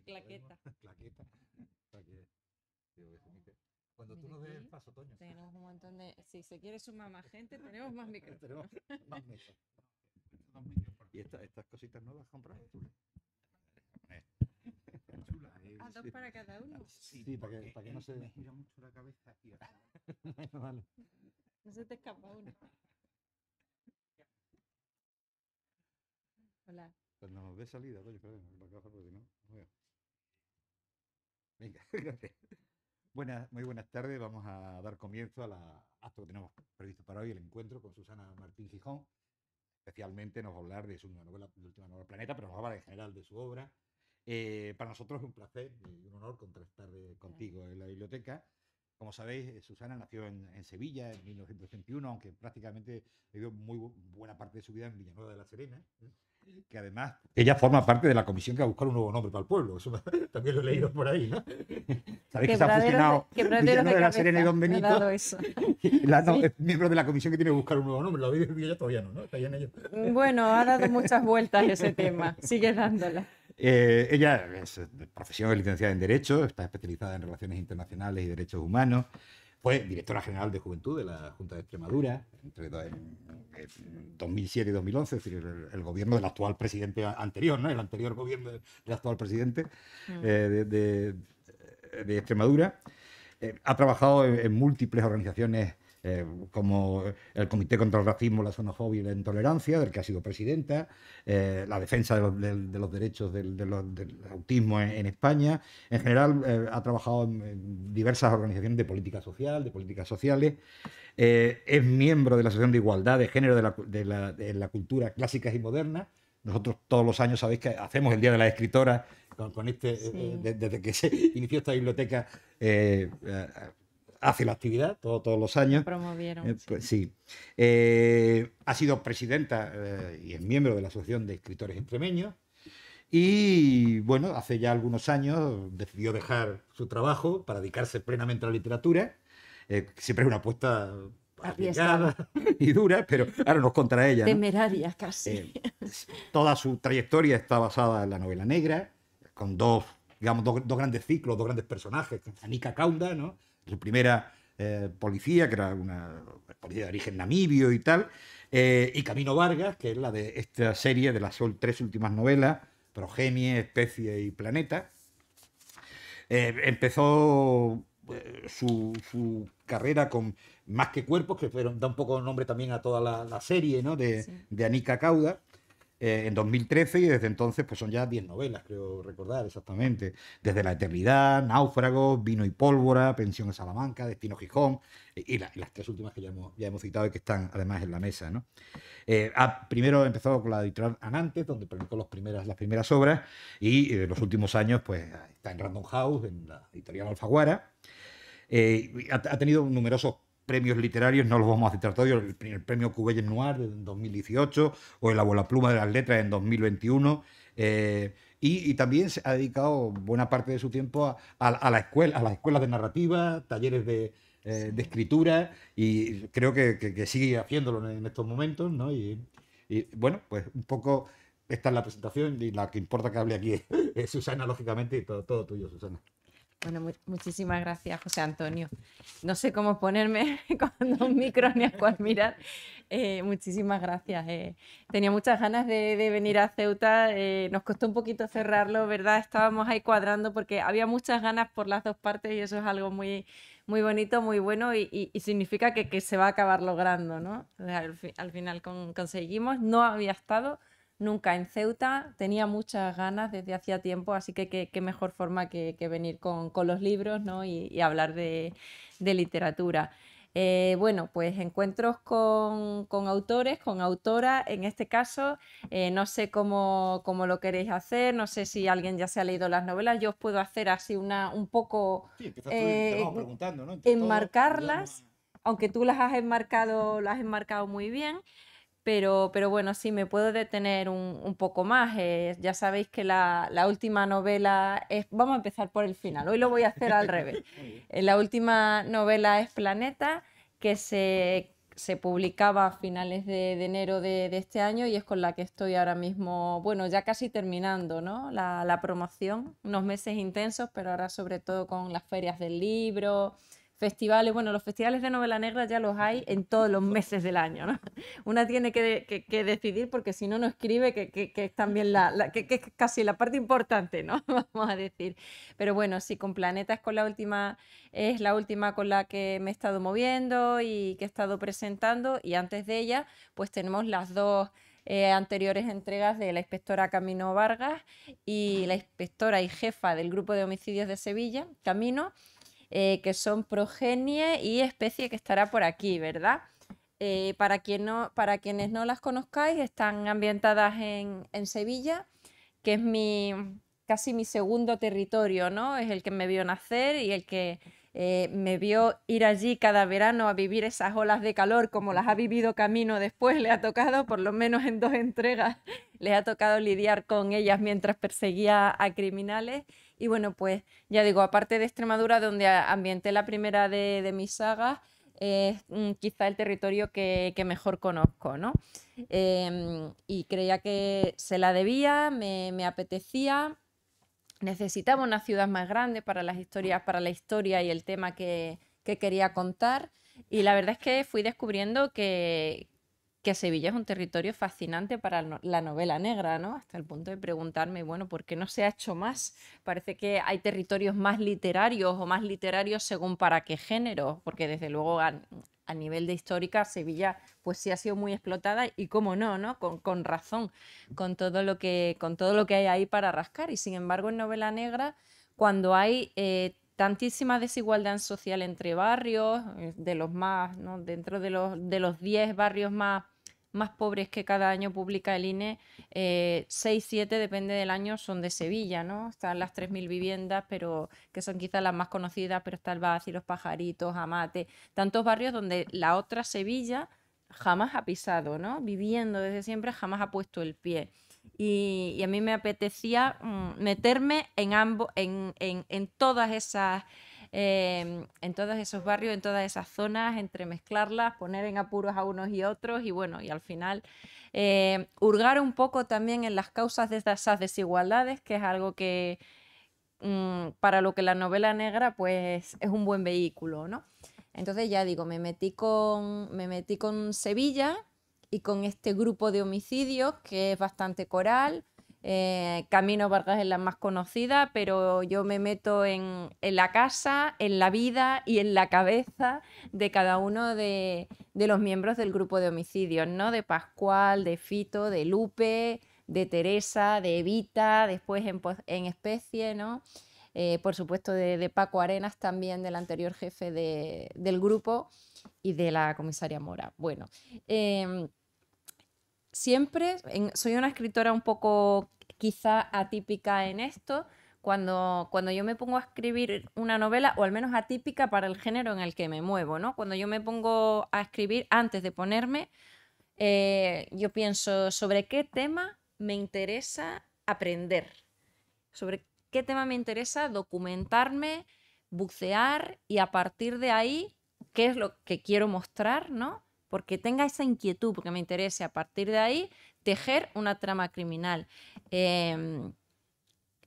Claqueta. Claqueta. Para que, cuando tú Mira nos des el aquí paso, Toño. tenemos un montón de... Si se quiere sumar más gente, tenemos más Tenemos micrófonos. más mesas. ¿Y estas cositas no las has comprado tú? Chula, A dos para cada uno. Sí, para que no se... me gira mucho la cabeza aquí. Vale. No se te escapa uno. Hola. Cuando nos dé salida, Toño, espera, la caja porque no veo. Venga, gracias. Muy buenas tardes. Vamos a dar comienzo a la acto que tenemos previsto para hoy, el encuentro con Susana Martín Gijón. Especialmente nos va a hablar de su novela, de última novela Planeta, pero nos va a hablar en general de su obra. Para nosotros es un placer y un honor estar contigo en la biblioteca. Como sabéis, Susana nació en Sevilla en 1981, aunque prácticamente vivió muy buena parte de su vida en Villanueva de la Serena, que además ella forma parte de la comisión que va a buscar un nuevo nombre para el pueblo. Eso también lo he leído por ahí, ¿no? Sabéis que se ha fusionado Villanueva de la Serena y Don Benito. No, sí. Es miembro de la comisión que tiene que buscar un nuevo nombre. Lo habéis decidido ya todavía, ¿no? Está en ello. Bueno, ha dado muchas vueltas ese tema. Sigue dándola. Ella es de profesión, es licenciada en Derecho, está especializada en Relaciones Internacionales y Derechos Humanos. Fue directora general de Juventud de la Junta de Extremadura entre 2007 y 2011, es decir, el gobierno del actual presidente anterior, ¿no? El anterior gobierno del actual presidente de Extremadura. Ha trabajado en múltiples organizaciones como el Comité contra el Racismo, la Xenofobia y la Intolerancia, del que ha sido presidenta, la defensa de los derechos del autismo en España. En general, ha trabajado en diversas organizaciones de política social, de políticas sociales. Es miembro de la Asociación de Igualdad de Género de la Cultura Clásicas y Modernas. Nosotros todos los años sabéis que hacemos el Día de la Escritora con este, sí. Desde que se inició esta biblioteca, hace la actividad todos los años. Promovieron. Pues sí. Ha sido presidenta y es miembro de la Asociación de Escritores Extremeños. Y bueno, hace ya algunos años decidió dejar su trabajo para dedicarse plenamente a la literatura. Siempre es una apuesta arriesgada y dura, pero ahora nos contará ella, ¿no? Temeraria casi. Toda su trayectoria está basada en la novela negra, con dos grandes ciclos, dos grandes personajes. Anika Kaunda, ¿no? Su primera policía, que era una policía de origen namibio y tal, y Camino Vargas, que es la de esta serie de las tres últimas novelas, Progenie, Especie y Planeta. Empezó su carrera con Más que Cuerpos, que da un poco nombre también a toda la serie, ¿no? de Anika Kaunda, en 2013, y desde entonces pues son ya 10 novelas, creo recordar exactamente. Desde La Eternidad, Náufragos, Vino y Pólvora, Pensión en Salamanca, Destino Gijón, y las tres últimas que ya hemos citado y que están además en la mesa, ¿no? Primero empezó con la editorial Anantes, donde publicó las primeras obras, y los últimos años pues está en Random House, en la editorial Alfaguara. Ha tenido numerosos premios literarios, no los vamos a citar todos, el premio Cubelles Noir en 2018 o el Abuela Pluma de las Letras en 2021. Y también se ha dedicado buena parte de su tiempo a las escuelas de narrativa, talleres de escritura, y creo que sigue haciéndolo en estos momentos, ¿no? Y bueno, pues un poco esta es la presentación, y la que importa que hable aquí es Susana, lógicamente, y todo tuyo, Susana. Bueno, muchísimas gracias, José Antonio. No sé cómo ponerme con dos micros ni a cuál mirar. Muchísimas gracias. Tenía muchas ganas de venir a Ceuta. Nos costó un poquito cerrarlo, ¿verdad? Estábamos ahí cuadrando porque había muchas ganas por las dos partes, y eso es algo muy, muy bonito, muy bueno, y significa que se va a acabar logrando, ¿no? Al final conseguimos. No había estado nunca en Ceuta, tenía muchas ganas desde hacía tiempo, así que qué mejor forma que venir con los libros, ¿no? y hablar de literatura. Bueno, pues encuentros con autores, con autoras, en este caso, no sé cómo lo queréis hacer, no sé si alguien ya se ha leído las novelas, yo os puedo hacer así un poco... Sí, te vamos preguntando, ¿no? Enmarcarlas, aunque tú las has enmarcado muy bien. Pero bueno, sí, me puedo detener un poco más. Ya sabéis que la última novela es... Vamos a empezar por el final. Hoy lo voy a hacer al revés. La última novela es Planeta, que se se publicaba a finales de enero de este año y es con la que estoy ahora mismo, bueno, ya casi terminando, ¿no? La promoción, unos meses intensos, pero ahora sobre todo con las ferias del libro, festivales, bueno, los festivales de novela negra ya los hay en todos los meses del año, ¿no? Una tiene que decidir porque si no, no escribe, que es también que es casi la parte importante, ¿no? Vamos a decir. Pero bueno, sí, con Planeta es la última con la que me he estado moviendo y que he estado presentando, y antes de ella, pues tenemos las dos anteriores entregas de la inspectora Camino Vargas y la inspectora y jefa del grupo de homicidios de Sevilla, Camino, que son Progenie y Especie, que estará por aquí, ¿verdad? Para quienes no las conozcáis, están ambientadas en Sevilla, que es casi mi segundo territorio, ¿no? Es el que me vio nacer y el que me vio ir allí cada verano a vivir esas olas de calor como las ha vivido Camino después. Le ha tocado, por lo menos en 2 entregas, les ha tocado lidiar con ellas mientras perseguía a criminales. Y bueno, pues ya digo, aparte de Extremadura, donde ambienté la primera de mis sagas, es quizá el territorio que mejor conozco, ¿no? Y creía que se la debía, me apetecía. Necesitaba una ciudad más grande para las historias, para la historia y el tema que quería contar. Y la verdad es que fui descubriendo que Sevilla es un territorio fascinante para la novela negra, ¿no? Hasta el punto de preguntarme, bueno, ¿por qué no se ha hecho más? Parece que hay territorios más literarios o más literarios según para qué género, porque desde luego a nivel de histórica Sevilla pues sí ha sido muy explotada y cómo no, ¿no? Con razón, con todo lo que hay ahí para rascar. Y sin embargo en novela negra, cuando hay tantísima desigualdad social entre barrios, de los más, ¿no? Dentro de los 10 barrios más pobres que cada año publica el INE, 6, 7, depende del año, son de Sevilla, ¿no? Están las 3.000 viviendas, pero que son quizás las más conocidas, pero está el Baci, Los Pajaritos, Amate, tantos barrios donde la otra Sevilla jamás ha pisado, ¿no? Viviendo desde siempre, jamás ha puesto el pie. Y a mí me apetecía meterme en todas esas en todos esos barrios, en todas esas zonas, entremezclarlas, poner en apuros a unos y otros y bueno, y al final hurgar un poco también en las causas de esas desigualdades, que es algo que para lo que la novela negra pues es un buen vehículo, ¿no? Entonces ya digo, me metí con Sevilla y con este grupo de homicidios que es bastante coral. Camino Vargas es la más conocida, pero yo me meto en la casa, en la vida y en la cabeza de cada uno de los miembros del grupo de homicidios, ¿no? De Pascual, de Fito, de Lupe, de Teresa, de Evita, después en Especie, ¿no? Por supuesto de Paco Arenas también, del anterior jefe del grupo, y de la comisaria Mora. Bueno, siempre soy una escritora un poco quizá atípica en esto. Cuando yo me pongo a escribir una novela, o al menos atípica para el género en el que me muevo, ¿no? Cuando yo me pongo a escribir, antes de ponerme, yo pienso sobre qué tema me interesa aprender, sobre qué tema me interesa documentarme, bucear y a partir de ahí, qué es lo que quiero mostrar, ¿no? Porque tenga esa inquietud, porque me interese a partir de ahí tejer una trama criminal. En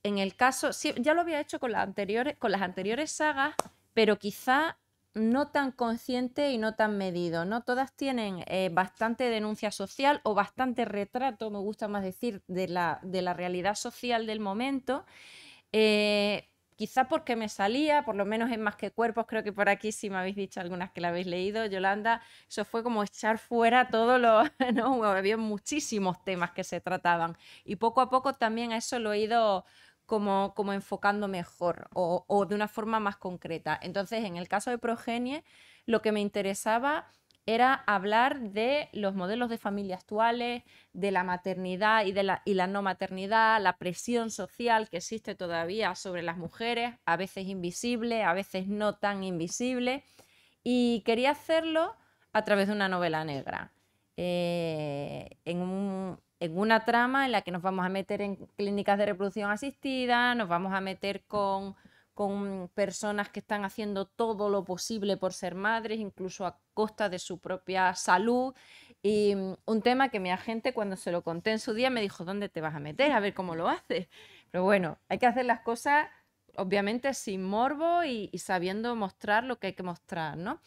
el caso, sí, ya lo había hecho con las anteriores sagas, pero quizá no tan consciente y no tan medido, ¿no? Todas tienen bastante denuncia social o bastante retrato, me gusta más decir, de la realidad social del momento. Quizá porque me salía, por lo menos en Más que Cuerpos, creo que por aquí sí me habéis dicho algunas que la habéis leído, Yolanda, eso fue como echar fuera todo lo, ¿no? Había muchísimos temas que se trataban y poco a poco también a eso lo he ido como enfocando mejor o de una forma más concreta. Entonces, en el caso de Progenie, lo que me interesaba era hablar de los modelos de familia actuales, de la maternidad y la no maternidad, la presión social que existe todavía sobre las mujeres, a veces invisible, a veces no tan invisible, y quería hacerlo a través de una novela negra, en una trama en la que nos vamos a meter en clínicas de reproducción asistida, nos vamos a meter con con personas que están haciendo todo lo posible por ser madres, incluso a costa de su propia salud. Y un tema que mi agente, cuando se lo conté en su día, me dijo, ¿dónde te vas a meter? A ver cómo lo haces. Pero bueno, hay que hacer las cosas obviamente sin morbo y sabiendo mostrar lo que hay que mostrar, ¿no?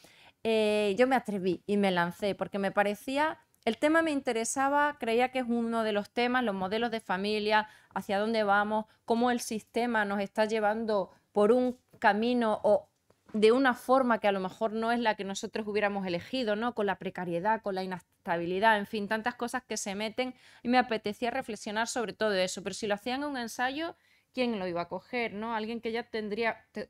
Yo me atreví y me lancé porque me parecía, el tema me interesaba, creía que es uno de los temas, los modelos de familia, hacia dónde vamos, cómo el sistema nos está llevando por un camino o de una forma que a lo mejor no es la que nosotros hubiéramos elegido, ¿no? Con la precariedad, con la inestabilidad, en fin, tantas cosas que se meten, y me apetecía reflexionar sobre todo eso. Pero si lo hacían en un ensayo, ¿quién lo iba a coger, ¿no? Alguien que ya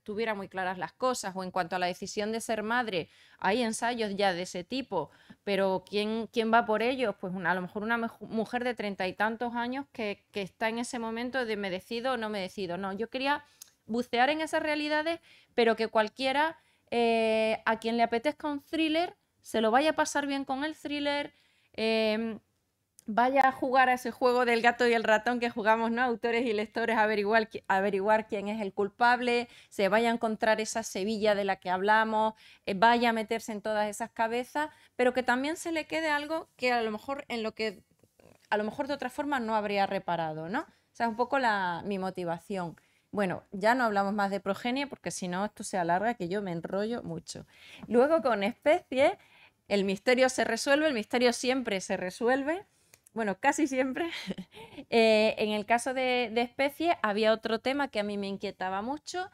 tuviera muy claras las cosas. O en cuanto a la decisión de ser madre, hay ensayos ya de ese tipo, pero ¿quién va por ellos? Pues a lo mejor una mujer de 30 y tantos años que está en ese momento de me decido o no me decido. No, yo quería bucear en esas realidades, pero que cualquiera, a quien le apetezca un thriller, se lo vaya a pasar bien con el thriller, vaya a jugar a ese juego del gato y el ratón que jugamos, ¿no? Autores y lectores, averiguar quién es el culpable, se vaya a encontrar esa Sevilla de la que hablamos, vaya a meterse en todas esas cabezas, pero que también se le quede algo que a lo mejor en lo que a lo mejor de otra forma no habría reparado, ¿no? O sea, es un poco mi motivación. Bueno, ya no hablamos más de progenie porque si no esto se alarga, que yo me enrollo mucho. Luego con especies, el misterio se resuelve, el misterio siempre se resuelve, bueno, casi siempre. En el caso de especies había otro tema que a mí me inquietaba mucho.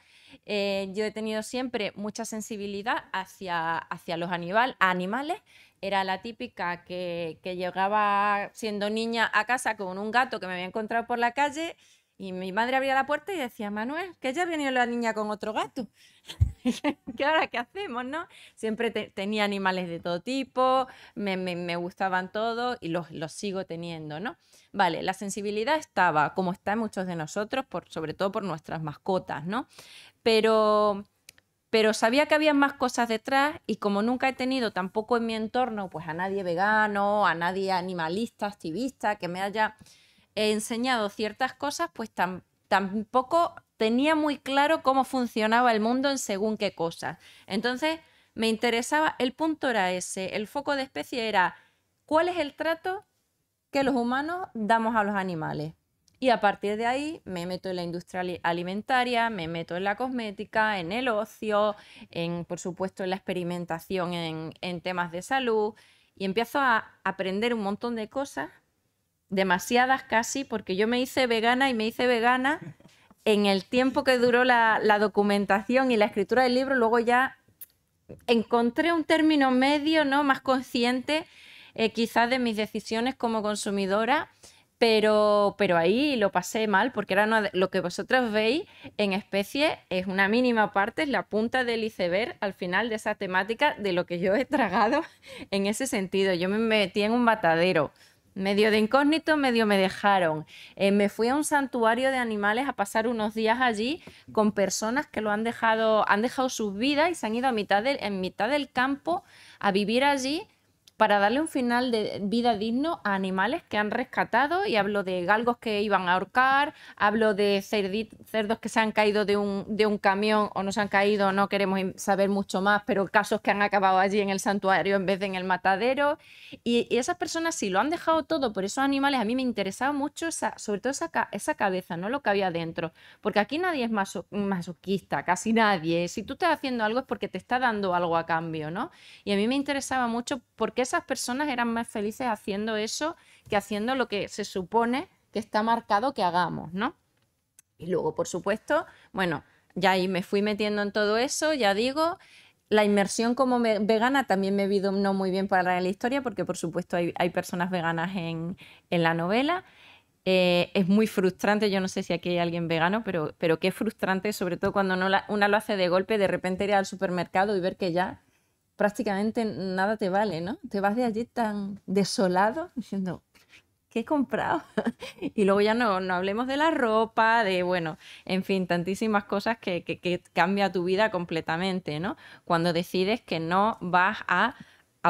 Yo he tenido siempre mucha sensibilidad hacia los animales. Era la típica que llegaba siendo niña a casa con un gato que me había encontrado por la calle y mi madre abría la puerta y decía, Manuel, que ya ha venido la niña con otro gato. ¿Qué ahora qué hacemos, no? Siempre tenía animales de todo tipo, me gustaban todos y los sigo teniendo, ¿no? Vale, la sensibilidad estaba, como está en muchos de nosotros, sobre todo por nuestras mascotas, ¿no? Pero sabía que había más cosas detrás y como nunca he tenido tampoco en mi entorno pues a nadie vegano, a nadie animalista, activista, que me haya enseñado ciertas cosas, pues tampoco tenía muy claro cómo funcionaba el mundo en según qué cosas. Entonces me interesaba, el punto era ese, el foco de especie era cuál es el trato que los humanos damos a los animales. Y a partir de ahí me meto en la industria alimentaria, me meto en la cosmética, en el ocio, por supuesto en la experimentación en temas de salud y empiezo a aprender un montón de cosas, demasiadas casi, porque yo me hice vegana en el tiempo que duró la documentación y la escritura del libro. Luego ya encontré un término medio, ¿no? Más consciente quizás de mis decisiones como consumidora, pero ahí lo pasé mal porque era lo que vosotros veis en especie es una mínima parte, es la punta del iceberg al final de esa temática de lo que yo he tragado en ese sentido. Yo me metí en un matadero. Medio de incógnito, medio me dejaron. Me fui a un santuario de animales a pasar unos días allí con personas que han dejado sus vidas y se han ido en mitad del campo a vivir allí para darle un final de vida digno a animales que han rescatado, y hablo de galgos que iban a ahorcar, hablo de cerdos que se han caído de un camión o no se han caído, no queremos saber mucho más, pero casos que han acabado allí en el santuario en vez de en el matadero. Y esas personas sí lo han dejado todo por esos animales. A mí me interesaba mucho sobre todo esa cabeza, ¿no? Lo que había dentro, porque aquí nadie es masoquista, casi nadie. Si tú estás haciendo algo es porque te está dando algo a cambio, ¿no? Y a mí me interesaba mucho porque esas personas eran más felices haciendo eso que haciendo lo que se supone que está marcado que hagamos, ¿no? Y luego, por supuesto, bueno, ya ahí me fui metiendo en todo eso, ya digo, la inmersión como vegana también me vino no muy bien para la historia, porque por supuesto hay personas veganas en la novela. Es muy frustrante, yo no sé si aquí hay alguien vegano, pero qué frustrante, sobre todo cuando una lo hace de golpe, de repente ir al supermercado y ver que ya prácticamente nada te vale, ¿no? Te vas de allí tan desolado diciendo, ¿qué he comprado? Y luego ya no hablemos de la ropa, bueno, en fin, tantísimas cosas que cambia tu vida completamente, ¿no? Cuando decides que no vas a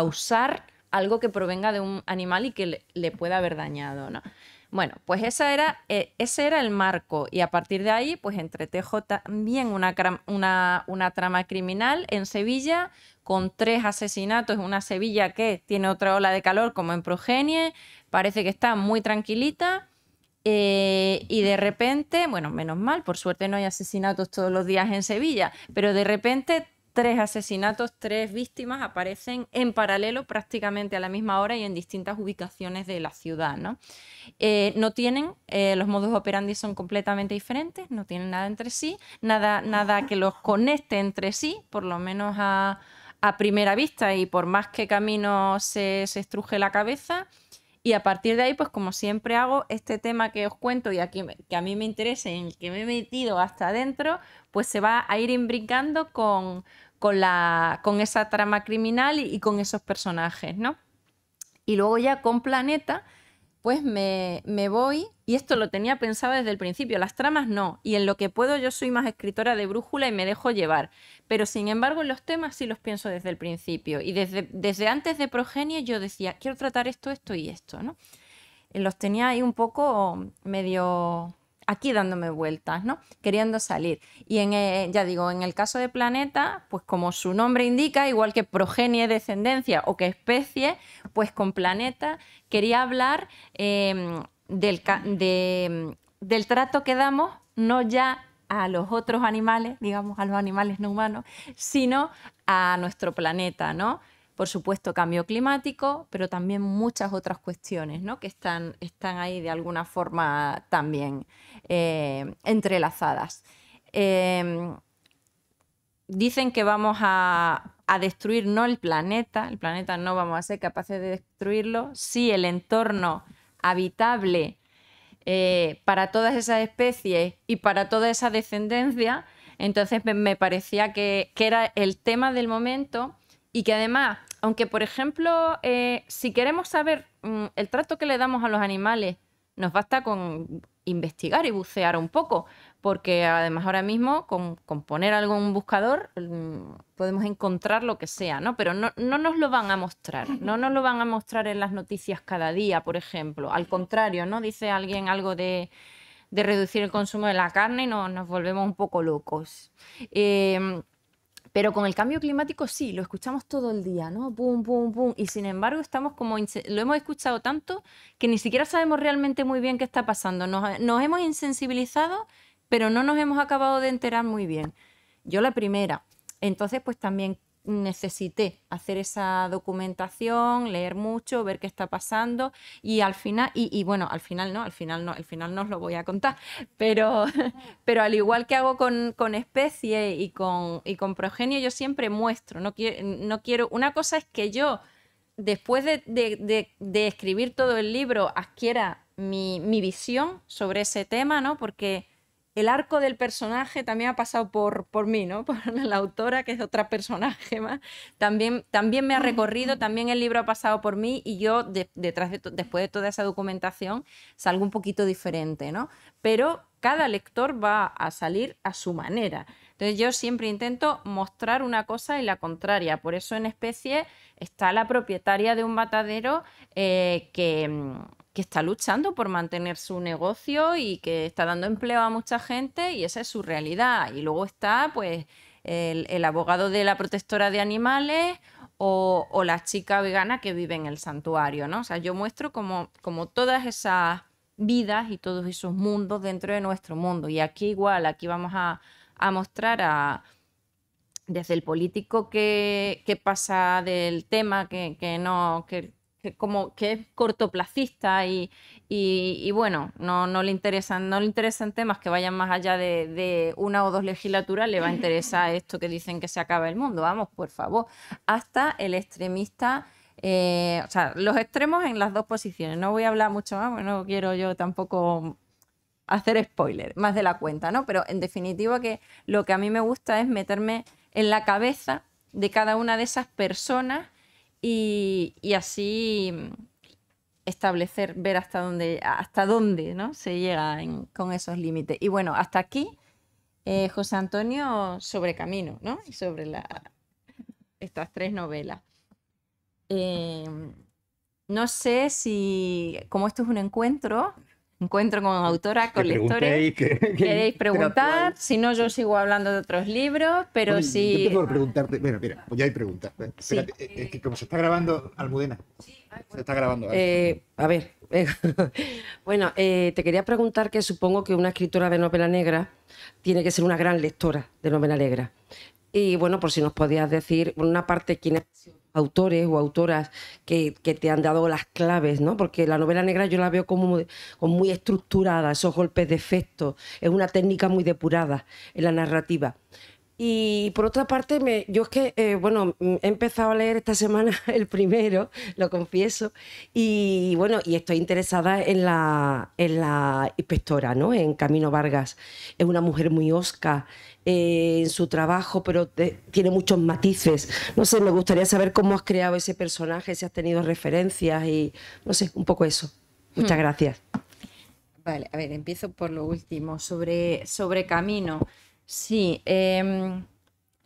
usar algo que provenga de un animal y que le pueda haber dañado, ¿no? Bueno, pues ese era el marco y a partir de ahí pues entretejo también una trama criminal en Sevilla con 3 asesinatos, una Sevilla que tiene otra ola de calor como en Progenie, parece que está muy tranquilita y de repente, bueno, menos mal, por suerte no hay asesinatos todos los días en Sevilla, pero de repente 3 asesinatos, 3 víctimas aparecen en paralelo prácticamente a la misma hora y en distintas ubicaciones de la ciudad, ¿no? No tienen, los modus operandi son completamente diferentes, no tienen nada entre sí, nada que los conecte entre sí, por lo menos a primera vista y por más que camino se estruje la cabeza. Y a partir de ahí, pues como siempre hago, este tema que os cuento y aquí, que a mí me interesa y en el que me he metido hasta adentro, pues se va a ir imbricando con esa trama criminal y con esos personajes, ¿no? Y luego ya con Planeta, pues me voy, y esto lo tenía pensado desde el principio, las tramas no, y en lo que puedo yo soy más escritora de brújula y me dejo llevar, pero sin embargo en los temas sí los pienso desde el principio, y desde antes de Progenie yo decía, quiero tratar esto, esto y esto, ¿no? Los tenía ahí un poco medio aquí dándome vueltas, ¿no? Queriendo salir. Y ya digo, en el caso de Planeta, pues como su nombre indica, igual que progenie, descendencia o que especie, pues con Planeta quería hablar del trato que damos, no ya a los otros animales, digamos a los animales no humanos, sino a nuestro planeta, ¿no? Por supuesto, cambio climático, pero también muchas otras cuestiones, ¿no? Que están ahí de alguna forma también entrelazadas. Dicen que vamos a destruir no el planeta no vamos a ser capaces de destruirlo, sí el entorno habitable para todas esas especies y para toda esa descendencia. Entonces me parecía que era el tema del momento y que además, aunque por ejemplo, si queremos saber el trato que le damos a los animales, nos basta con investigar y bucear un poco, porque además ahora mismo con poner algo en un buscador podemos encontrar lo que sea, ¿no? Pero no nos lo van a mostrar, no nos lo van a mostrar en las noticias cada día, por ejemplo. Al contrario, ¿no? Dice alguien algo de reducir el consumo de la carne y nos volvemos un poco locos. Pero con el cambio climático sí, lo escuchamos todo el día, ¿no? Pum, pum, pum. Y sin embargo estamos como lo hemos escuchado tanto que ni siquiera sabemos realmente muy bien qué está pasando. Nos hemos insensibilizado, pero no nos hemos acabado de enterar muy bien. Yo la primera. Entonces, pues también necesité hacer esa documentación, leer mucho, ver qué está pasando y al final, bueno, al final no os lo voy a contar, pero al igual que hago con especie y con progenio, yo siempre muestro, no quiero, una cosa es que yo después de escribir todo el libro adquiera mi visión sobre ese tema, ¿no? Porque el arco del personaje también ha pasado por mí, ¿no? Por la autora, que es otra personaje más. También me ha recorrido, también el libro ha pasado por mí y yo, después de toda esa documentación, salgo un poquito diferente, ¿no? Pero cada lector va a salir a su manera. Entonces yo siempre intento mostrar una cosa y la contraria. Por eso en Especie está la propietaria de un matadero que está luchando por mantener su negocio y que está dando empleo a mucha gente y esa es su realidad. Y luego está pues el abogado de la protectora de animales o la chica vegana que vive en el santuario, ¿no? O sea, yo muestro como todas esas vidas y todos esos mundos dentro de nuestro mundo. Y aquí igual, aquí vamos a mostrar desde el político que pasa del tema, que es cortoplacista y bueno, no le interesan temas que vayan más allá de 1 o 2 legislaturas, le va a interesar esto que dicen que se acaba el mundo, vamos, por favor, hasta el extremista, o sea, los extremos en las 2 posiciones. No voy a hablar mucho más, porque no quiero yo tampoco hacer spoiler, más de la cuenta, ¿no? Pero en definitiva que lo que a mí me gusta es meterme en la cabeza de cada una de esas personas y así establecer, ver hasta dónde, ¿no? se llega con esos límites. Y bueno, hasta aquí José Antonio sobre Camino, ¿no? Y sobre estas 3 novelas. No sé si, como esto es un encuentro, encuentro con autoras, con Que lectores. preguntéis, Queréis preguntar, interactuáis. si no yo sigo hablando de otros libros, pero Oye, si... yo tengo que preguntarte, bueno, mira, pues ya hay preguntas. Sí. Espérate, es que como se está grabando, Almudena, se está grabando. A ver, bueno, te quería preguntar que supongo que una escritora de novela negra tiene que ser una gran lectora de novela negra. Y bueno, por si nos podías decir, por una parte, quiénes autores o autoras que te han dado las claves, ¿no? Porque la novela negra yo la veo como muy estructurada, esos golpes de efecto, es una técnica muy depurada en la narrativa. Y por otra parte, yo es que, bueno, he empezado a leer esta semana el primero, lo confieso, y bueno, y estoy interesada en la inspectora, ¿no? En Camino Vargas. Es una mujer muy hosca en su trabajo, pero tiene muchos matices. No sé, me gustaría saber cómo has creado ese personaje, si has tenido referencias y, no sé, un poco eso. Muchas gracias. Vale, a ver, empiezo por lo último, sobre Camino. Sí,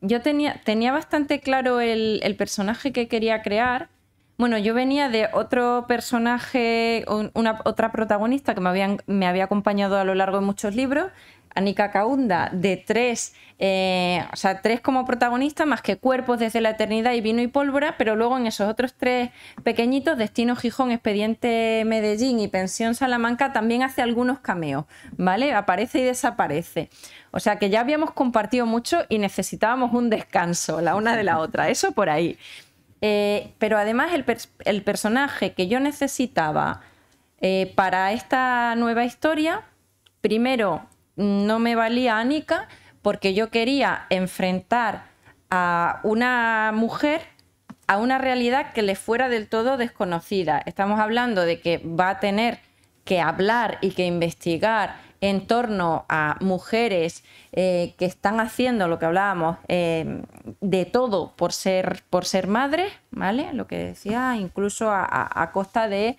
yo tenía bastante claro el personaje que quería crear. Bueno, yo venía de otro personaje, otra protagonista que me había acompañado a lo largo de muchos libros, Anika Kaunda, de tres como protagonistas, más que Cuerpos desde la eternidad y Vino y pólvora, pero luego en esos otros tres pequeñitos, Destino Gijón, Expediente Medellín y Pensión Salamanca, también hace algunos cameos, ¿vale? Aparece y desaparece. O sea que ya habíamos compartido mucho y necesitábamos un descanso, la una de la otra, eso por ahí. Pero además el personaje que yo necesitaba para esta nueva historia, primero, no me valía Anika porque yo quería enfrentar a una mujer a una realidad que le fuera del todo desconocida. Estamos hablando de que va a tener que hablar y que investigar en torno a mujeres que están haciendo lo que hablábamos, de todo por ser madres, ¿vale? Lo que decía, incluso a costa de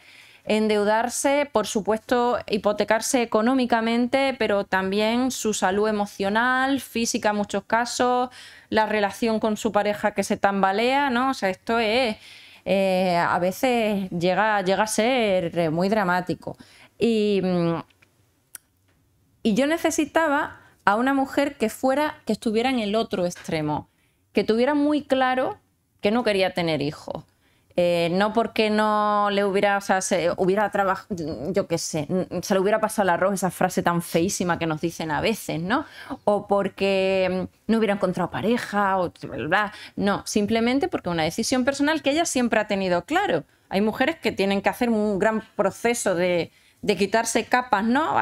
endeudarse, por supuesto, hipotecarse económicamente, pero también su salud emocional, física en muchos casos, la relación con su pareja que se tambalea, ¿no? O sea, esto es... a veces llega a ser muy dramático. Y yo necesitaba a una mujer que estuviera en el otro extremo, que tuviera muy claro que no quería tener hijos. No porque no le hubiera, o sea, hubiera trabajado, yo qué sé, se le hubiera pasado el arroz, esa frase tan feísima que nos dicen a veces, ¿no? O porque no hubiera encontrado pareja, o bla. No, simplemente porque es una decisión personal que ella siempre ha tenido claro. Hay mujeres que tienen que hacer un gran proceso de quitarse capas, ¿no?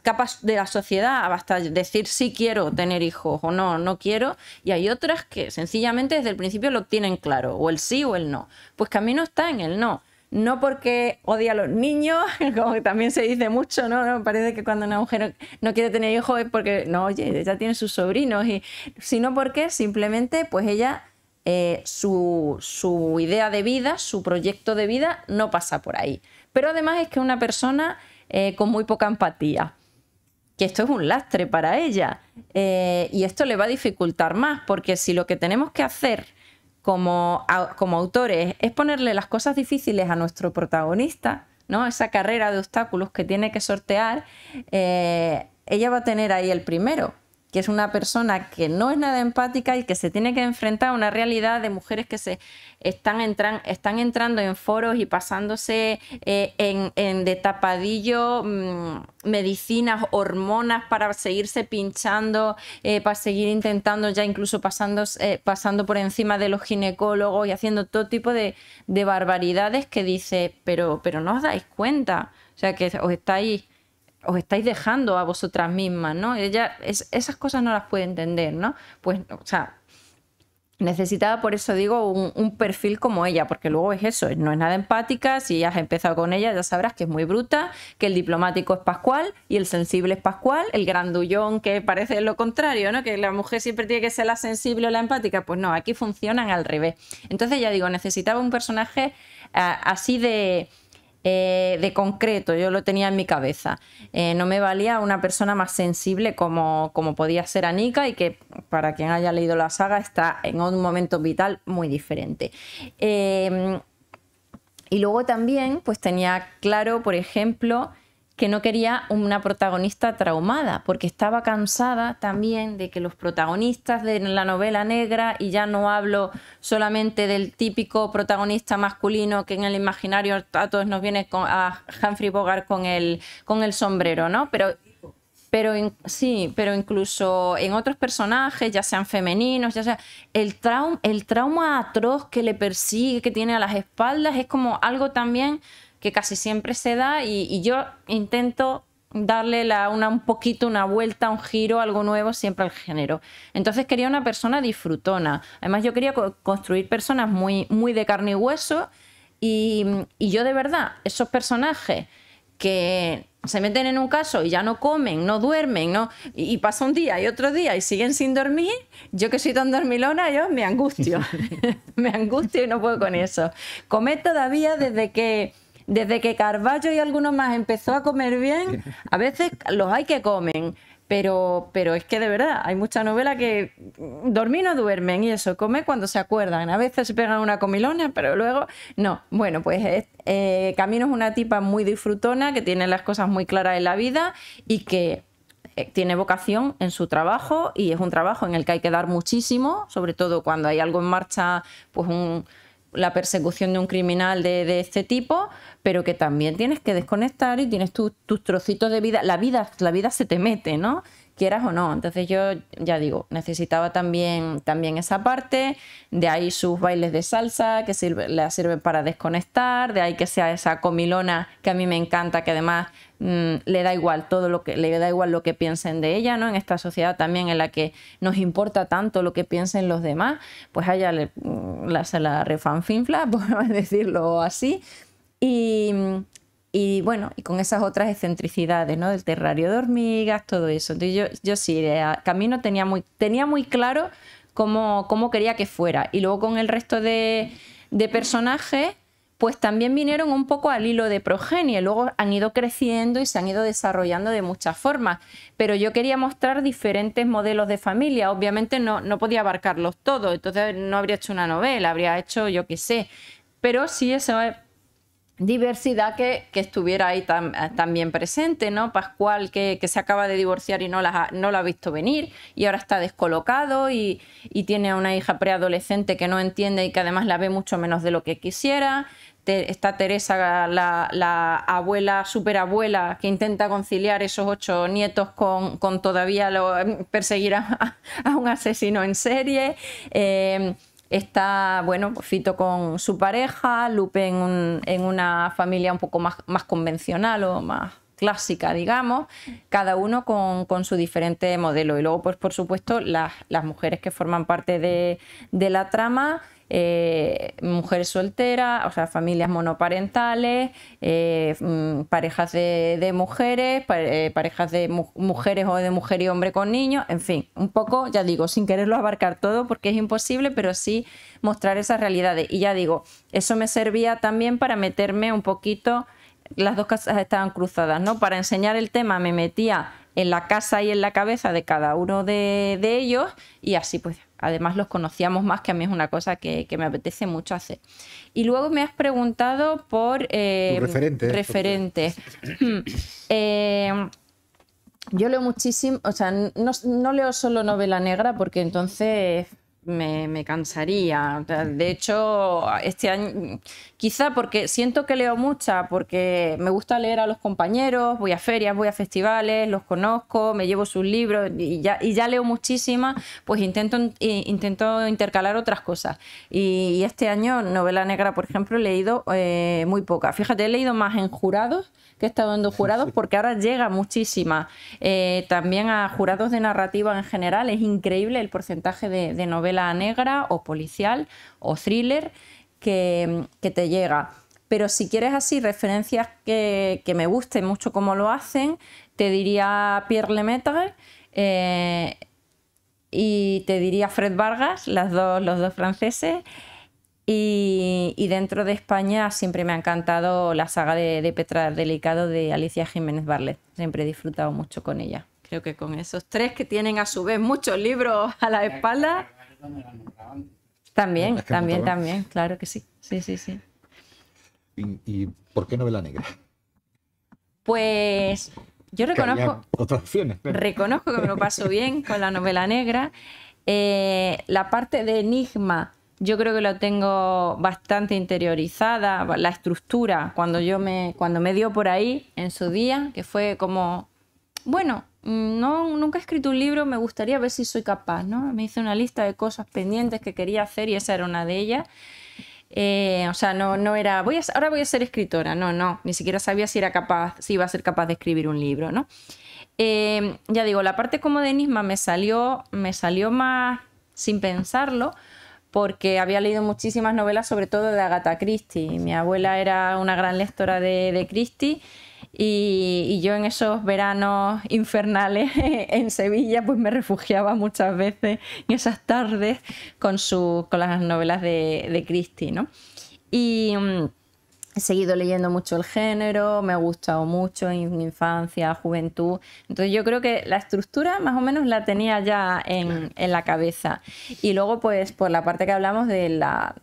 Capas de la sociedad, hasta decir sí quiero tener hijos o no quiero. Y hay otras que sencillamente desde el principio lo tienen claro, o el sí o el no. Pues Camino está en el no. No porque odia a los niños, como que también se dice mucho, ¿no? Parece que cuando una mujer no quiere tener hijos es porque, no, oye, ella tiene sus sobrinos, sino porque simplemente pues ella... su idea de vida, su proyecto de vida no pasa por ahí. Pero además es que es una persona con muy poca empatía, que esto es un lastre para ella, y esto le va a dificultar más, porque si lo que tenemos que hacer como autores es ponerle las cosas difíciles a nuestro protagonista, ¿no? Esa carrera de obstáculos que tiene que sortear, ella va a tener ahí el primero, que es una persona que no es nada empática y que se tiene que enfrentar a una realidad de mujeres que se están entrando en foros y pasándose de tapadillo medicinas, hormonas para seguirse pinchando, para seguir intentando ya incluso pasando por encima de los ginecólogos y haciendo todo tipo de barbaridades que dice, pero no os dais cuenta, o sea que os estáis dejando a vosotras mismas, ¿no? Ella esas cosas no las puede entender, ¿no? Pues, o sea, necesitaba, por eso digo, un perfil como ella, porque luego es eso, no es nada empática. Si has empezado con ella, ya sabrás que es muy bruta, que el diplomático es Pascual y el sensible es Pascual, el grandullón que parece lo contrario, ¿no? Que la mujer siempre tiene que ser la sensible o la empática. Pues no, aquí funcionan al revés. Entonces, ya digo, necesitaba un personaje así de concreto, yo lo tenía en mi cabeza. No me valía una persona más sensible como podía ser Anika, y que para quien haya leído la saga está en un momento vital muy diferente. Y luego también pues tenía claro, por ejemplo, que no quería una protagonista traumada, porque estaba cansada también de que los protagonistas de la novela negra, y ya no hablo solamente del típico protagonista masculino que en el imaginario a todos nos viene a Humphrey Bogart con el sombrero, ¿no? Sí, pero incluso en otros personajes, ya sean femeninos, ya sea el trauma atroz que le persigue, que tiene a las espaldas, es como algo también que casi siempre se da, y yo intento darle un poquito una vuelta, un giro, algo nuevo siempre al género. Entonces quería una persona disfrutona. Además yo quería construir personas muy, muy de carne y hueso, y yo de verdad, esos personajes que se meten en un caso y ya no comen, no duermen, ¿no? Y pasa un día y otro día y siguen sin dormir, yo que soy tan dormilona, yo me angustio. Me angustio y no puedo con eso. Comer todavía desde que Carballo y algunos más empezó a comer bien, a veces los hay que comen, pero es que de verdad hay mucha novela que dormir no duermen, y eso, come cuando se acuerdan. A veces se pegan una comilona, pero luego no. Bueno, pues Camino es una tipa muy disfrutona, que tiene las cosas muy claras en la vida y que tiene vocación en su trabajo, y es un trabajo en el que hay que dar muchísimo, sobre todo cuando hay algo en marcha, pues la persecución de un criminal de este tipo, pero que también tienes que desconectar y tienes tus trocitos de vida. La vida se te mete, ¿no? Quieras o no. Entonces yo, ya digo, necesitaba también esa parte, de ahí sus bailes de salsa que le sirven para desconectar, de ahí que sea esa comilona que a mí me encanta, que además le da igual le da igual lo que piensen de ella, ¿no? En esta sociedad también en la que nos importa tanto lo que piensen los demás, pues a ella se la refanfinfla, por decirlo así. Y bueno, y con esas otras excentricidades, ¿no? Del terrario de hormigas, todo eso. Entonces yo sí, Camino tenía muy claro cómo quería que fuera. Y luego con el resto de personajes, pues también vinieron un poco al hilo de Progenie. Luego han ido creciendo y se han ido desarrollando de muchas formas. Pero yo quería mostrar diferentes modelos de familia. Obviamente no podía abarcarlos todos, entonces no habría hecho una novela, habría hecho, yo qué sé. Pero sí esa diversidad que estuviera ahí también presente, ¿no? Pascual, que se acaba de divorciar y no la ha visto venir, y ahora está descolocado y tiene a una hija preadolescente que no entiende y que además la ve mucho menos de lo que quisiera. Está Teresa, la abuela, superabuela, que intenta conciliar esos 8 nietos con todavía perseguir a un asesino en serie. Está, bueno, Fito con su pareja, Lupe en una familia un poco más convencional o más clásica, digamos, cada uno con su diferente modelo. Y luego, pues por supuesto, las mujeres que forman parte de la trama, mujeres solteras, o sea, familias monoparentales, parejas de mujeres, parejas de mujeres o de mujer y hombre con niños, en fin, un poco, ya digo, sin quererlo abarcar todo porque es imposible, pero sí mostrar esas realidades. Y ya digo, eso me servía también para meterme un poquito, las dos casas estaban cruzadas, ¿no? Para enseñar el tema me metía en la casa y en la cabeza de cada uno de ellos, y así pues además los conocíamos más, que a mí es una cosa que me apetece mucho hacer. Y luego me has preguntado por referentes. Yo leo muchísimo, o sea, no leo solo novela negra porque entonces me cansaría. De hecho, este año, quizá porque siento que leo mucha, porque me gusta leer a los compañeros, voy a ferias, voy a festivales, los conozco, me llevo sus libros y ya leo muchísima, pues intento intercalar otras cosas. Y este año, novela negra, por ejemplo, he leído muy poca. Fíjate, he leído más en jurados, que he estado en jurados, porque ahora llega muchísima. También a jurados de narrativa en general, es increíble el porcentaje de novela negra o policial o thriller que te llega. Pero si quieres así referencias que me gusten mucho cómo lo hacen, te diría Pierre Lemaitre y te diría Fred Vargas, los dos franceses. Y dentro de España siempre me ha encantado la saga de Petra Delicado de Alicia Jiménez Barlet. Siempre he disfrutado mucho con ella. Creo que con esos tres, que tienen a su vez muchos libros a la espalda. También, claro que sí. Sí. ¿Y por qué novela negra? Pues yo Que había reconozco, otras opciones. Claro. reconozco que me lo paso bien con la novela negra. La parte de enigma, yo creo que lo tengo bastante interiorizada. La estructura, cuando me dio por ahí en su día, que fue como, bueno, no, nunca he escrito un libro, me gustaría ver si soy capaz, ¿no? Me hice una lista de cosas pendientes que quería hacer y esa era una de ellas. O sea, no era, ahora voy a ser escritora, no, ni siquiera sabía si era capaz, si iba a ser capaz de escribir un libro, ¿no? Ya digo, la parte como de enigma me salió más sin pensarlo, porque había leído muchísimas novelas, sobre todo de Agatha Christie. Mi abuela era una gran lectora de Christie y yo en esos veranos infernales en Sevilla pues me refugiaba muchas veces en esas tardes con las novelas de Christie, ¿no? Y he seguido leyendo mucho el género, me ha gustado mucho en mi infancia, juventud. Entonces yo creo que la estructura más o menos la tenía ya en la cabeza. Y luego pues por la parte que hablamos de la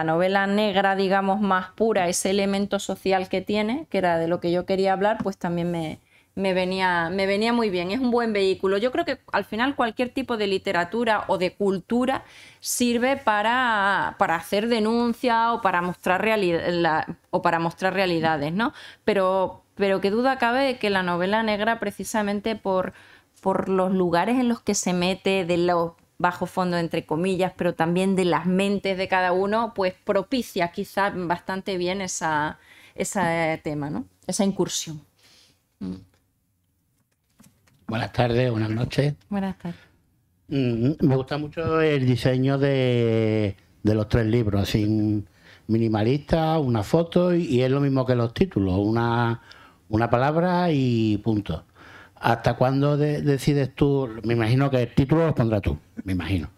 novela negra, digamos, más pura, ese elemento social que tiene, que era de lo que yo quería hablar, pues también me venía muy bien. Es un buen vehículo. Yo creo que al final cualquier tipo de literatura o de cultura sirve para hacer denuncia o para mostrar realidades, ¿no? Pero qué duda cabe de que la novela negra, precisamente por los lugares en los que se mete, de los bajos fondos, entre comillas, pero también de las mentes de cada uno, pues propicia quizás bastante bien ese tema, ¿no? Esa incursión. Buenas tardes, buenas noches. Buenas tardes. Me gusta mucho el diseño de los 3 libros, así minimalista, una foto y es lo mismo que los títulos, una palabra y punto. ¿Hasta cuándo decides tú? Me imagino que el título lo pondrás tú, me imagino.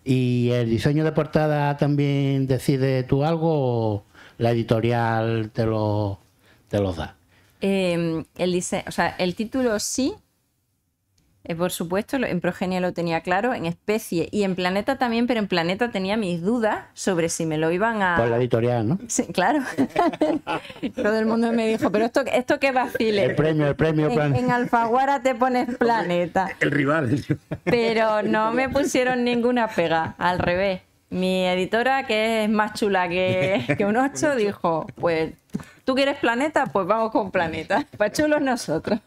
¿Y el diseño de portada también decides tú algo o la editorial te los da? O sea, el título sí. Por supuesto, en Progenia lo tenía claro, en Especie y en Planeta también, pero en Planeta tenía mis dudas sobre si me lo iban a... Por la editorial, ¿no? Sí, claro. Todo el mundo me dijo, pero esto qué vacile. El premio. En Alfaguara te pones Planeta. El rival. Pero no me pusieron ninguna pega, al revés. Mi editora, que es más chula que un 8, dijo, pues... ¿Tú quieres Planeta? Pues vamos con Planeta. Para chulos nosotros.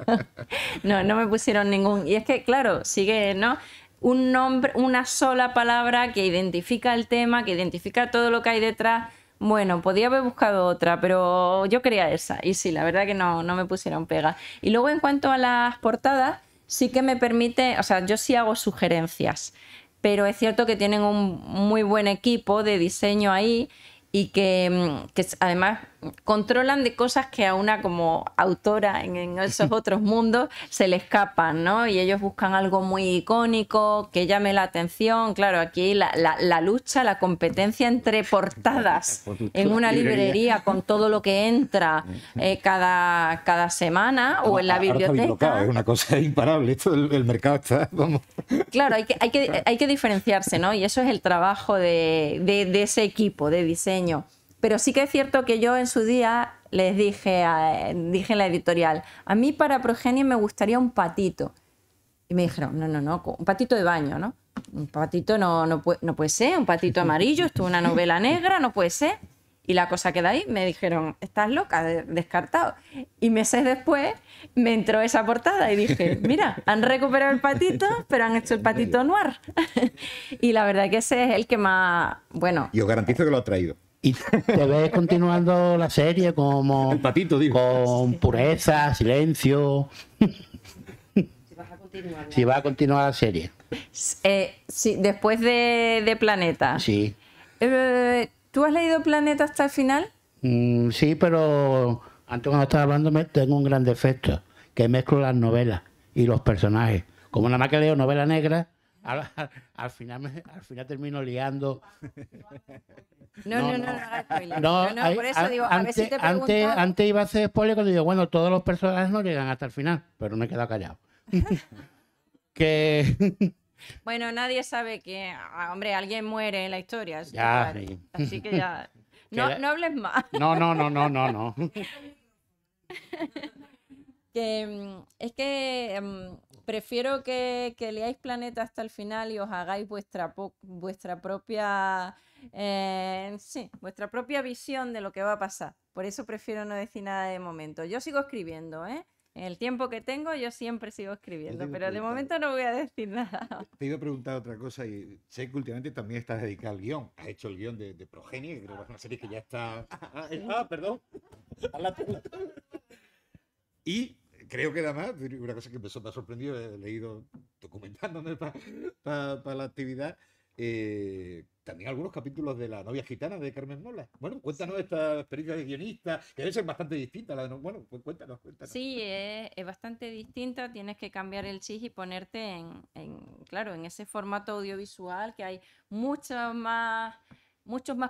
No me pusieron ningún... Y es que, claro, sigue, ¿no? Un nombre, una sola palabra que identifica el tema, que identifica todo lo que hay detrás. Bueno, podía haber buscado otra, pero yo quería esa. Y sí, la verdad que no me pusieron pega. Y luego, en cuanto a las portadas, sí que me permite... O sea, yo sí hago sugerencias, pero es cierto que tienen un muy buen equipo de diseño ahí y que además controlan de cosas que a una como autora en esos otros mundos se le escapan, ¿no? Y ellos buscan algo muy icónico, que llame la atención. Claro, aquí la lucha, la competencia entre portadas en una librería con todo lo que entra cada semana o en la biblioteca. Es una cosa imparable. Esto el mercado está, vamos. Claro, hay que diferenciarse, ¿no? Y eso es el trabajo de ese equipo de diseño. Pero sí que es cierto que yo en su día les dije en la editorial, a mí para Progenie me gustaría un patito. Y me dijeron, no, un patito de baño, ¿no? Un patito no puede ser, un patito amarillo, esto es una novela negra, no puede ser. Y la cosa queda ahí, me dijeron, estás loca, descartado. Y meses después me entró esa portada y dije, mira, han recuperado el patito, pero han hecho el patito noir. Y la verdad que ese es el que más, bueno... Y os garantizo que lo ha traído. ¿Y te ves continuando la serie como El patito, digo. con pureza, silencio? Si va a continuar la serie. Sí, después de Planeta. Sí. ¿Tú has leído Planeta hasta el final? Sí, pero antes cuando estaba hablando tengo un gran defecto, que mezclo las novelas y los personajes. Como nada más que leo novela negra, al final termino liando. No hagas spoiler. No, por eso digo, a ver si te pregunto... antes iba a hacer spoiler cuando digo, bueno, todos los personajes no llegan hasta el final, pero me he quedado callado. Que... Bueno, nadie sabe que, hombre, alguien muere en la historia. Ya, claro. sí. Así que ya... No hables más. No. Es que prefiero que leáis Planeta hasta el final y os hagáis vuestra propia vuestra propia visión de lo que va a pasar. Por eso prefiero no decir nada de momento. Yo sigo escribiendo, ¿eh? En el tiempo que tengo yo siempre sigo escribiendo, pero de momento no voy a decir nada. Te iba a preguntar otra cosa y sé que últimamente también estás dedicado al guión. Has hecho el guión de Progenie, que creo que es una serie que ya está... perdón. Y creo que además, una cosa que me ha sorprendido, he leído documentándome para la actividad, también algunos capítulos de La novia gitana de Carmen Mola. Bueno, cuéntanos esta experiencia de guionista, que debe ser bastante distinta a la de... Bueno, pues cuéntanos. Sí, es bastante distinta, tienes que cambiar el chis y ponerte claro, en ese formato audiovisual que hay muchos más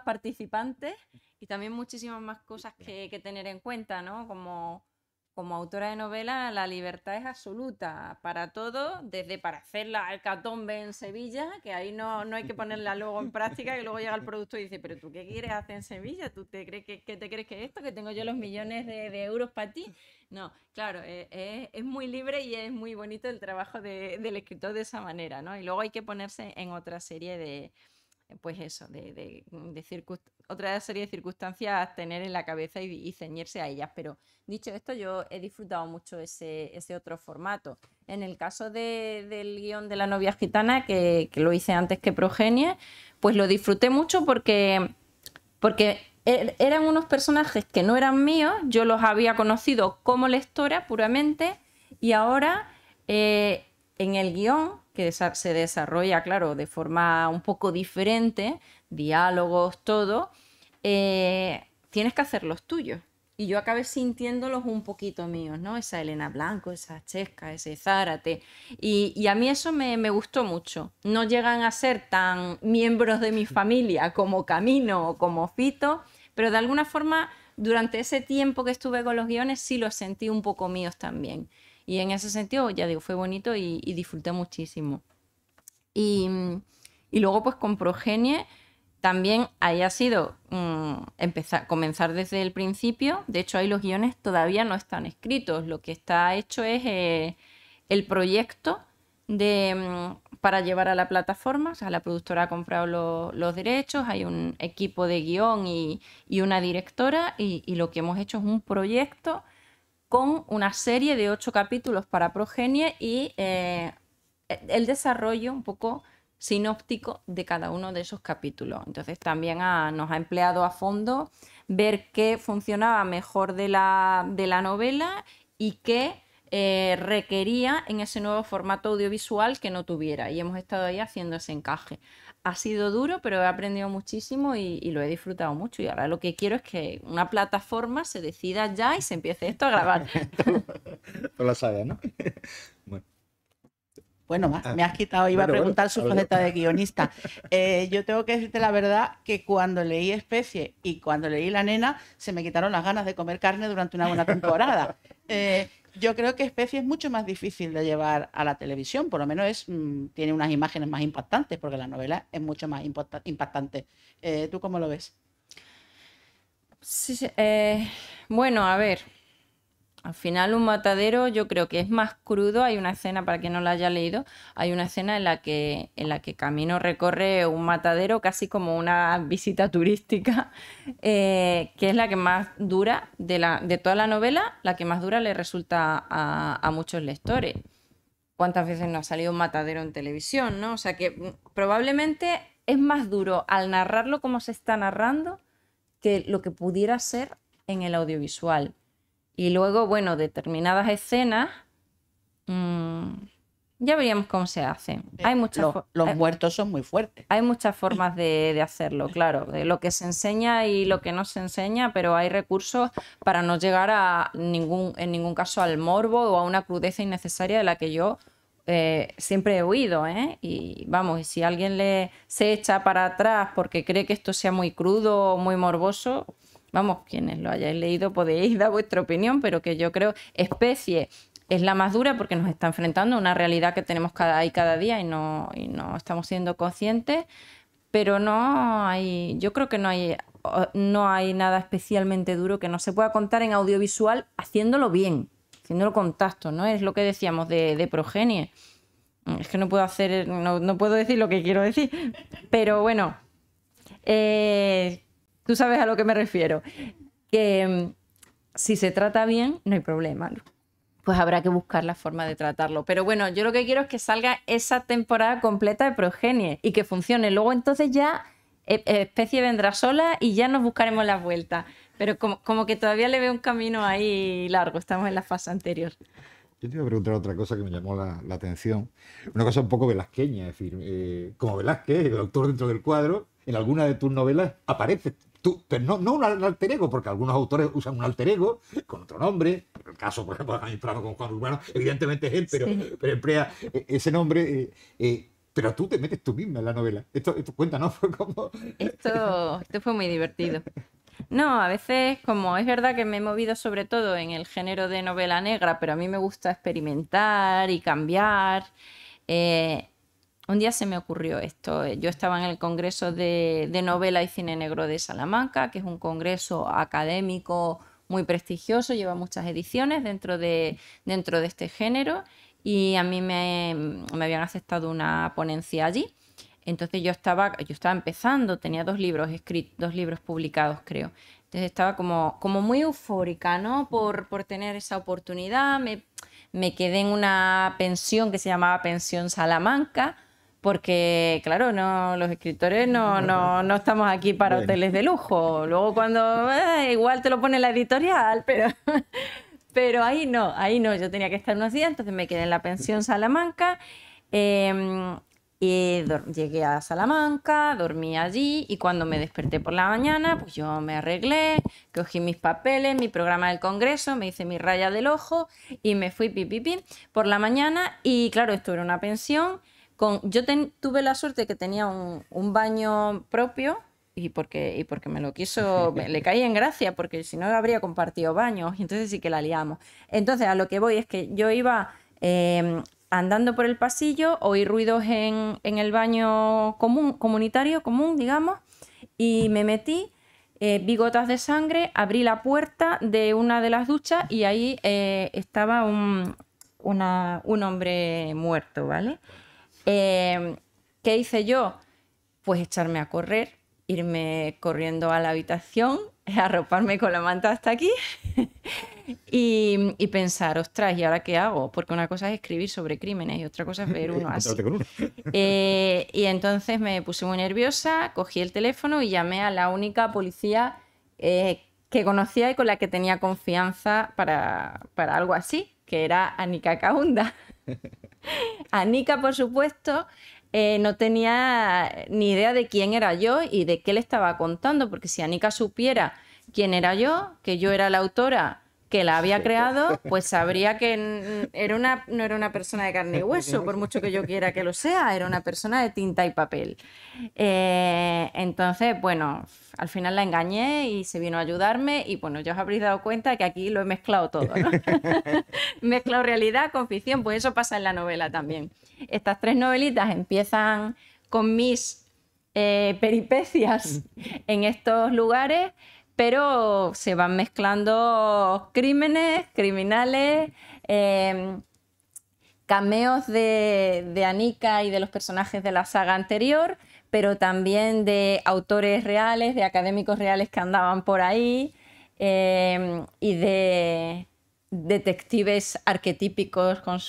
participantes y también muchísimas más cosas que tener en cuenta, ¿no? Como autora de novela, la libertad es absoluta para todo, desde para hacer la hecatombe en Sevilla, que ahí no hay que ponerla luego en práctica, y luego llega el producto y dice, pero ¿tú qué quieres hacer en Sevilla? ¿Tú te crees que esto, que tengo yo los millones de euros para ti? No, claro, es muy libre y es muy bonito el trabajo del escritor de esa manera, ¿no? Y luego hay que ponerse en otra serie de otra serie de circunstancias a tener en la cabeza y ceñirse a ellas. Pero dicho esto, yo he disfrutado mucho ese otro formato. En el caso del guión de La novia gitana, que lo hice antes que Progenie, pues lo disfruté mucho porque eran unos personajes que no eran míos, yo los había conocido como lectora puramente, y ahora en el guión, que se desarrolla, claro, de forma un poco diferente, diálogos, todo, tienes que hacer los tuyos. Y yo acabé sintiéndolos un poquito míos, ¿no? Esa Elena Blanco, esa Chesca, ese Zárate. Y a mí eso me gustó mucho. No llegan a ser tan miembros de mi familia como Camino o como Fito, pero de alguna forma, durante ese tiempo que estuve con los guiones, sí los sentí un poco míos también. Y en ese sentido, ya digo, fue bonito y disfruté muchísimo. Y luego, pues con Progenie, también haya sido comenzar desde el principio. De hecho, ahí los guiones todavía no están escritos. Lo que está hecho es el proyecto para llevar a la plataforma. O sea, la productora ha comprado los derechos, hay un equipo de guión y una directora, y lo que hemos hecho es un proyecto con una serie de 8 capítulos para Progenie y el desarrollo un poco sinóptico de cada uno de esos capítulos. Entonces también nos ha empleado a fondo ver qué funcionaba mejor de la novela y qué requería en ese nuevo formato audiovisual que no tuviera. Y hemos estado ahí haciendo ese encaje. Ha sido duro, pero he aprendido muchísimo y lo he disfrutado mucho. Y ahora lo que quiero es que una plataforma se decida ya y se empiece esto a grabar. No lo sabes, ¿no? Bueno, me has quitado, iba a preguntar su faceta de guionista. Yo tengo que decirte la verdad que cuando leí Especie y cuando leí La nena, se me quitaron las ganas de comer carne durante una buena temporada. Yo creo que Especie es mucho más difícil de llevar a la televisión, por lo menos tiene unas imágenes más impactantes, porque la novela es mucho más impactante. ¿Tú cómo lo ves? Sí, bueno, a ver, al final Un matadero yo creo que es más crudo. Hay una escena, para quien no la haya leído, hay una escena en la que Camino recorre un matadero casi como una visita turística, que es la que más dura de toda la novela, la que más dura le resulta a muchos lectores. ¿Cuántas veces no ha salido un matadero en televisión, no? O sea que probablemente es más duro al narrarlo como se está narrando que lo que pudiera ser en el audiovisual. Y luego, bueno, determinadas escenas, ya veríamos cómo se hacen. Hay los muertos son muy fuertes. Hay muchas formas de hacerlo, claro, de lo que se enseña y lo que no se enseña, pero hay recursos para no llegar en ningún caso al morbo o a una crudeza innecesaria de la que yo siempre he huido, ¿eh? Y vamos, si alguien se echa para atrás porque cree que esto sea muy crudo o muy morboso, vamos, quienes lo hayáis leído podéis dar vuestra opinión, pero que yo creo Especie es la más dura porque nos está enfrentando a una realidad que tenemos cada día y no estamos siendo conscientes, pero yo creo que no hay nada especialmente duro que no se pueda contar en audiovisual haciéndolo bien. haciéndolo con tacto, ¿no? Es lo que decíamos de Progenie. Es que no puedo hacer, no puedo decir lo que quiero decir, pero bueno, tú sabes a lo que me refiero. Que si se trata bien, no hay problema, ¿no? Pues habrá que buscar la forma de tratarlo. Pero bueno, yo lo que quiero es que salga esa temporada completa de Progenie y que funcione. Luego entonces ya Especie vendrá sola y ya nos buscaremos las vueltas. Pero como que todavía le veo un camino ahí largo, estamos en la fase anterior. Yo te iba a preguntar otra cosa que me llamó la atención. Una cosa un poco velazqueña, es decir, como Velázquez, el autor dentro del cuadro, en alguna de tus novelas aparece tú, pero no un alter ego, porque algunos autores usan un alter ego con otro nombre. En el caso, por ejemplo, de Jaime Prado con Juan Urbano, evidentemente es él, pero emplea ese nombre. Pero tú te metes tú misma en la novela. Esto cuéntanos cómo. Esto fue muy divertido. No, a veces, como es verdad que me he movido sobre todo en el género de novela negra, pero a mí me gusta experimentar y cambiar. Un día se me ocurrió esto. Yo estaba en el Congreso de Novela y Cine Negro de Salamanca, que es un congreso académico muy prestigioso, lleva muchas ediciones dentro de este género, y a mí me habían aceptado una ponencia allí. Entonces yo estaba empezando, tenía 2 libros escritos, 2 libros publicados, creo. Entonces estaba como muy eufórica, ¿no? Por tener esa oportunidad. Me quedé en una pensión que se llamaba Pensión Salamanca, porque, claro, los escritores no estamos aquí para hoteles de lujo. Luego cuando igual te lo pone la editorial, pero ahí no. Yo tenía que estar unos días, entonces me quedé en la Pensión Salamanca. Y llegué a Salamanca, dormí allí, y cuando me desperté por la mañana, pues yo me arreglé, cogí mis papeles, mi programa del congreso, me hice mi raya del ojo y me fui por la mañana. Y claro, esto era una pensión. Yo tuve la suerte de que tenía un baño propio, y porque me lo quiso, le caí en gracia, porque si no habría compartido baños, y entonces sí que la liamos. Entonces a lo que voy es que yo iba andando por el pasillo, oí ruidos en el baño comunitario, digamos, y me metí, vi gotas de sangre, abrí la puerta de una de las duchas y ahí estaba un hombre muerto, ¿vale? ¿Qué hice yo? Pues echarme a correr, irme corriendo a la habitación, arroparme con la manta hasta aquí y pensar, ostras, ¿y ahora qué hago? Porque una cosa es escribir sobre crímenes y otra cosa es ver uno así. Y entonces me puse muy nerviosa, cogí el teléfono y llamé a la única policía que conocía y con la que tenía confianza para algo así, que era Anika Kaunda. Anika, por supuesto, no tenía ni idea de quién era yo y de qué le estaba contando, porque si Anika supiera quién era yo, que yo era la autora que la había creado, pues sabría que no era una persona de carne y hueso, por mucho que yo quiera que lo sea, era una persona de tinta y papel. Entonces, bueno, al final la engañé y se vino a ayudarme, y bueno, ya os habréis dado cuenta que aquí lo he mezclado todo, ¿no? Mezclado realidad con ficción, pues eso pasa en la novela también. Estas 3 novelitas empiezan con mis peripecias en estos lugares, pero se van mezclando crímenes, criminales, cameos de Anika y de los personajes de la saga anterior, pero también de autores reales, de académicos reales que andaban por ahí, y de detectives arquetípicos con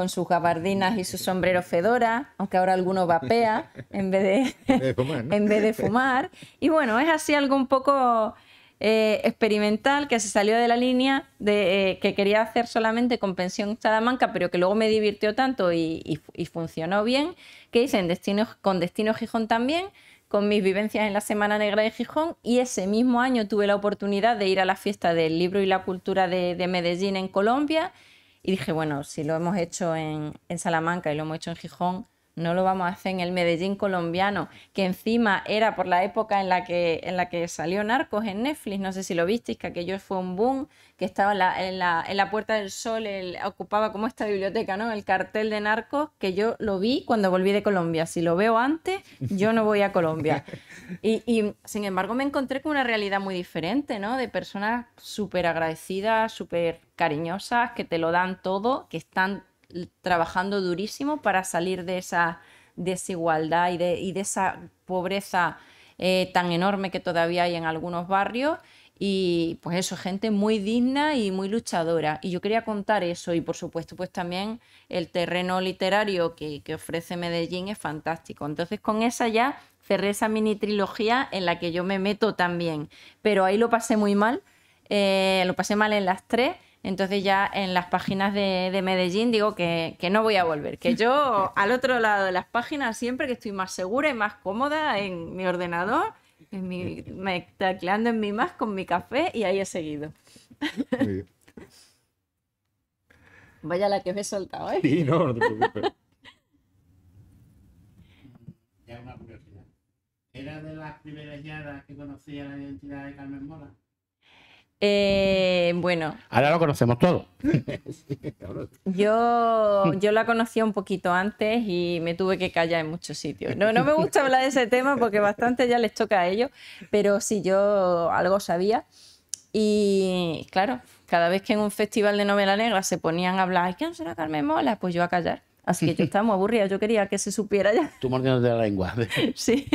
sus gabardinas y su sombrero fedora, aunque ahora alguno vapea en vez de fumar. Y bueno, es así algo un poco experimental, que se salió de la línea que quería hacer solamente con Pensión Salamanca, pero que luego me divirtió tanto y funcionó bien, que hice con Destino Gijón también, con mis vivencias en la Semana Negra de Gijón, y ese mismo año tuve la oportunidad de ir a la Fiesta del Libro y la Cultura de Medellín en Colombia. Y dije, bueno, si lo hemos hecho en Salamanca y lo hemos hecho en Gijón, no lo vamos a hacer en el Medellín colombiano, que encima era por la época en la que salió Narcos en Netflix, no sé si lo visteis, que aquello fue un boom, que estaba en la Puerta del Sol, ocupaba como esta biblioteca, ¿no? El cartel de Narcos, que yo lo vi cuando volví de Colombia. Si lo veo antes, yo no voy a Colombia. Y sin embargo me encontré con una realidad muy diferente, ¿no? De personas súper agradecidas, súper cariñosas, que te lo dan todo, que están trabajando durísimo para salir de esa desigualdad y de esa pobreza tan enorme que todavía hay en algunos barrios. Y pues eso, gente muy digna y muy luchadora. Y yo quería contar eso y por supuesto pues también el terreno literario que ofrece Medellín es fantástico. Entonces con esa ya cerré esa mini trilogía en la que yo me meto también. Pero ahí lo pasé muy mal, lo pasé mal en las 3. Entonces ya en las páginas de Medellín digo que no voy a volver, que yo al otro lado de las páginas siempre que estoy más segura y más cómoda en mi ordenador, tecleando en mi Mac con mi café y ahí he seguido. Muy bien. Vaya la que me he soltado, ¿eh? Sí, no te preocupes. Ya una curiosidad. ¿Era de las privilegiadas que conocía la identidad de Carmen Mola? Bueno, Ahora lo conocemos todos. yo la conocía un poquito antes y me tuve que callar en muchos sitios. No me gusta hablar de ese tema porque bastante ya les toca a ellos, pero sí yo algo sabía. Y claro, cada vez que en un festival de novela negra se ponían a hablar, ¿quién será Carmen Mola? Pues yo a callar. Así que yo estaba muy aburrida, yo quería que se supiera ya. Tú mordiéndote la lengua. Sí.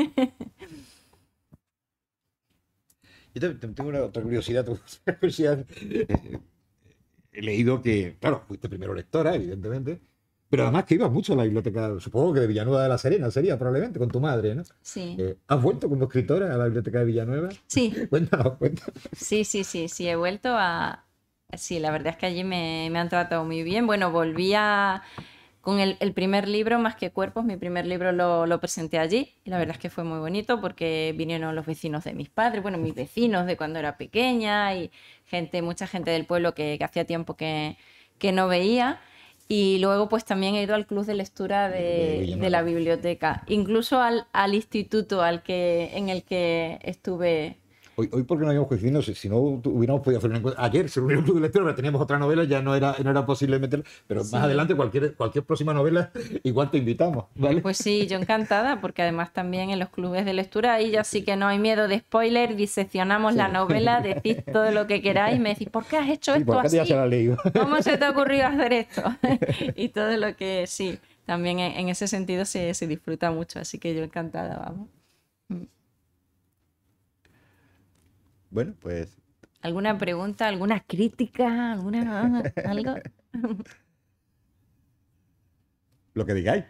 Yo tengo una otra curiosidad. He leído que, claro, fuiste primero lectora, evidentemente, pero además que ibas mucho a la biblioteca, supongo que de Villanueva de la Serena sería, probablemente, con tu madre, ¿no? Sí. ¿Has vuelto como escritora a la biblioteca de Villanueva? Sí. Cuéntanos. Sí, he vuelto a... Sí, la verdad es que allí me han tratado muy bien. Bueno, volví con el primer libro, Más que cuerpos, mi primer libro lo presenté allí y la verdad es que fue muy bonito porque vinieron los vecinos de mis padres, bueno, mis vecinos de cuando era pequeña y mucha gente del pueblo que hacía tiempo que no veía. Y luego pues también he ido al club de lectura de la biblioteca, incluso al instituto en el que estuve. Hoy porque no habíamos coincidido, si no hubiéramos podido hacer un encuentro. Ayer se reunió el club de lectura, pero teníamos otra novela, ya no era posible meterla, pero Sí. más adelante cualquier próxima novela igual te invitamos, ¿vale? Pues sí, yo encantada, porque además también en los clubes de lectura ahí ya sí que no hay miedo de spoiler, diseccionamos la novela, decís todo lo que queráis, me decís, ¿por qué has hecho Sí, esto porque así? ya se la ha leído. ¿Cómo se te ha ocurrido hacer esto? Y todo lo que sí, también en ese sentido se disfruta mucho, así que yo encantada, vamos. Bueno, pues ¿Alguna pregunta, alguna crítica, algo? lo que digáis.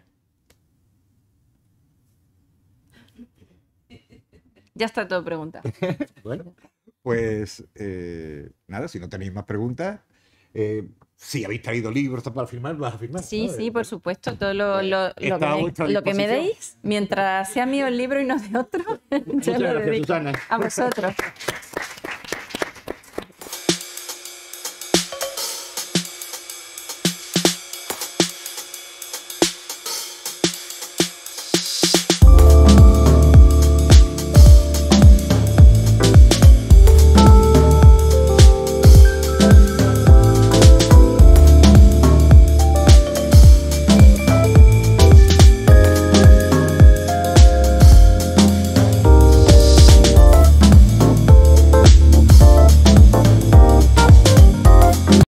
Ya está todo preguntado. Bueno, pues nada, si no tenéis más preguntas, si habéis traído libros para firmar, vas a firmar. Sí, ¿no? sí, por supuesto, todo está a vuestra lo que me disposición. deis, mientras sea mío el libro y no de otro, yo Muchas lo gracias, dedico Susana. a vosotros.